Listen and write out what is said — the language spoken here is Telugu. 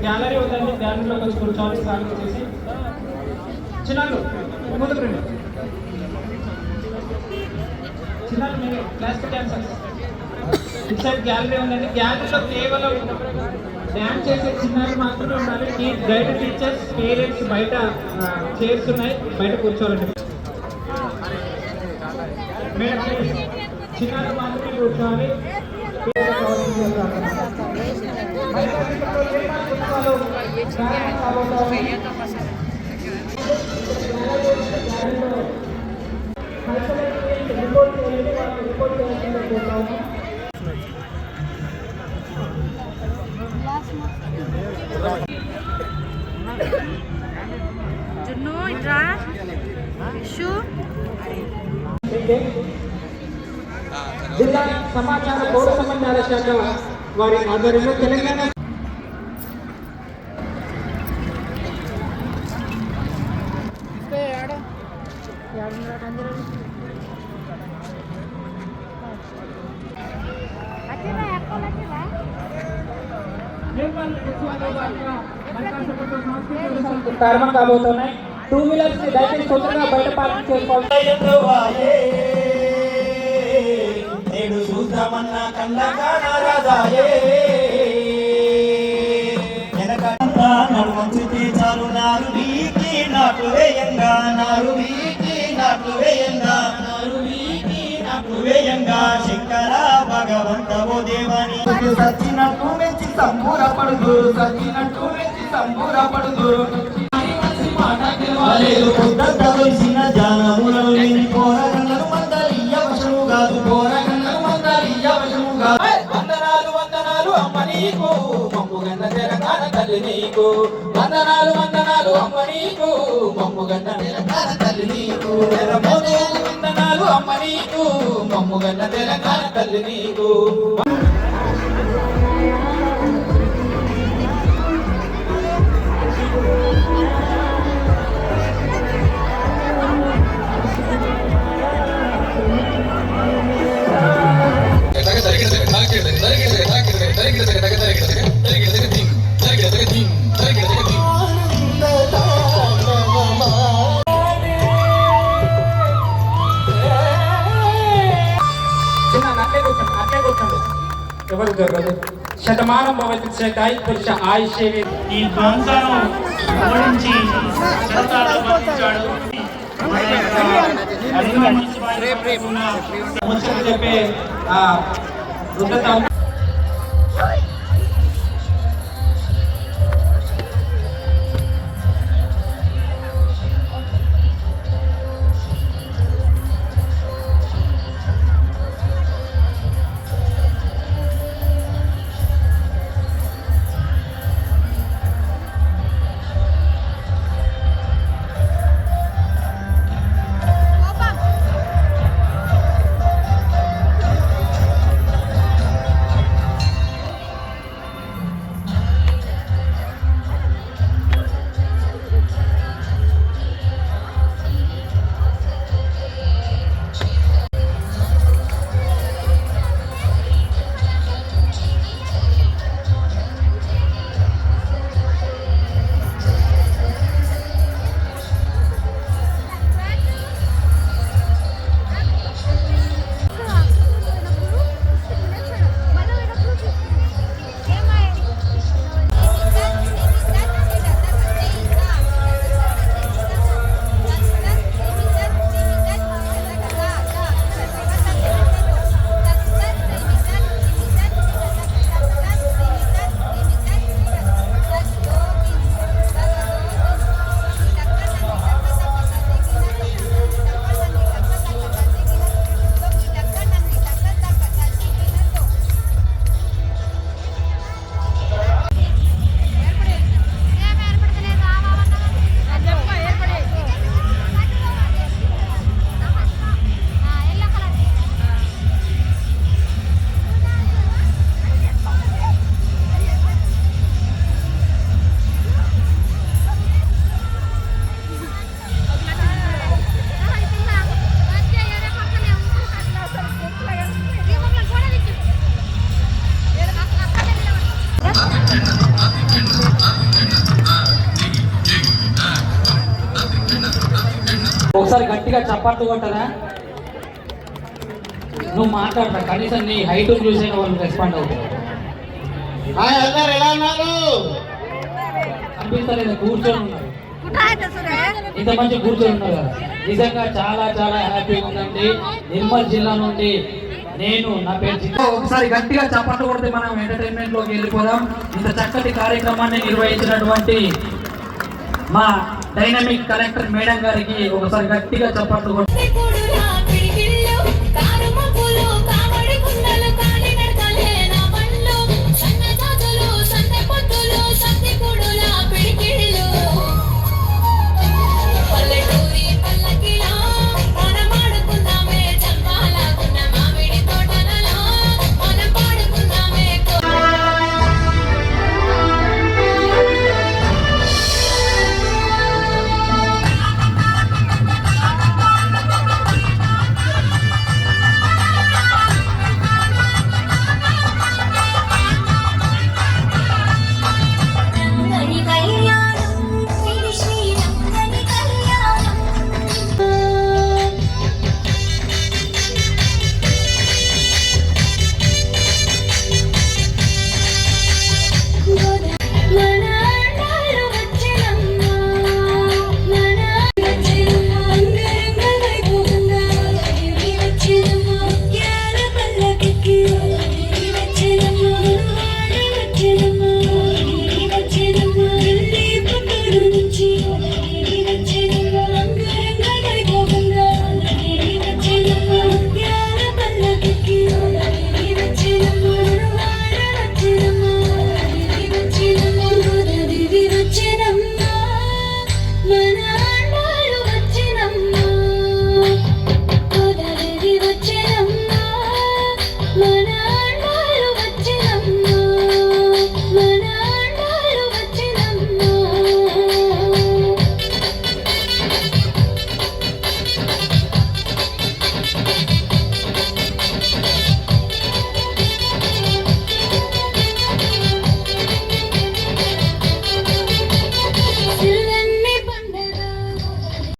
గ్యాలరీ ఉందండి, గ్యాలరీలోకి వచ్చి కూర్చోవాలి. స్టార్ట్ చేసి చిన్నాళ్ళు ముందుకు రండి. చిన్నాళ్ళు మీరు క్లాసికల్ డాన్సర్స్. ఇటు సైడ్ గ్యాలరీ ఉందండి. గ్యాలరీలో కేవలం డ్యాన్స్ చేసే చిన్నాళ్ళు మాత్రమే ఉండాలి. గైడ్ టీచర్స్, పేరెంట్స్ బయట చైర్స్ ఉన్నాయి, బయట కూర్చోవాలండి. చిన్నాళ్ళు మాత్రమే కూర్చోవాలి. జున్ను ఇట్రా ఇష్యూ జిల్లా సమాచార పౌర సంబంధాల శాఖ వారి ఆధ్వర్యంలో తెలంగాణ ప్రారంభం కాబోతున్నాయి. 2 వీలర్స్ దయచేసి తొందరగా బయట పార్కింగ్ చేసుకోవాలి. నేడు చూద్దామన్న కళ్ళకానరాదాయే వెనకంతా నడుమంచితే చాలు నారు వీకి నాకు వేయంగా నారు వీకి నాకు వేయంగా నారు వీకి నాకు వేయంగా శంకర భగవంత ఓ దేవాని సచ్చినట్టు మెచ్చి సంబూరపడుదు సచ్చినట్టు మెచ్చి సంబూరపడుదు కొద్దిన జానములను లేని పోరగన్నలు మందలియ వశము కాదు పోరగన్నలు మందలియ వశము కాదు. వందనాలు వందనాలు అమ్మ నీకు మమ్ముగన్న తెలంగాణ తల్లి నీకు వందనాలు వందనాలు అమ్మ నీకు మమ్ముగన్న తెలంగాణ తల్లి నీకు వందనాలు అమ్మ నీకు మమ్ముగన్న తెలంగాణ తల్లి నీకు. శతమానం భవతి శతాయు పురుష ఆయుష్యేవి. ఈ ప్రాంతాలను ఓడించి శతాలు వర్తించాడు. చెప్పే ఒకసారి గట్టిగా చప్పట్లు కొట్టరా? నువ్వు మాట్లాడరా, కనీసం నీ హైట్ చూసిన వాళ్ళు రెస్పాండ్ అవుతారు. అందరు ఎలా ఉన్నారు? అనిపిస్తలేదు, కూర్చొని ఉన్నారు. ఇంత మంచి కూర్చొని ఉన్నారు కదా. నిజంగా చాలా చాలా హ్యాపీగా ఉందండి. నిర్మల్ జిల్లా నుండి నేను, నా పేరు ఒకసారి గట్టిగా చప్పట్లు కొడితే మనం ఎంటర్టైన్మెంట్ లోకి వెళ్ళిపోదాం. ఇంత చక్కటి కార్యక్రమాన్ని నిర్వహించినటువంటి మా డైనమిక్ కలెక్టర్ మేడం గారికి ఒకసారి గట్టిగా చప్పట్లు కొట్టి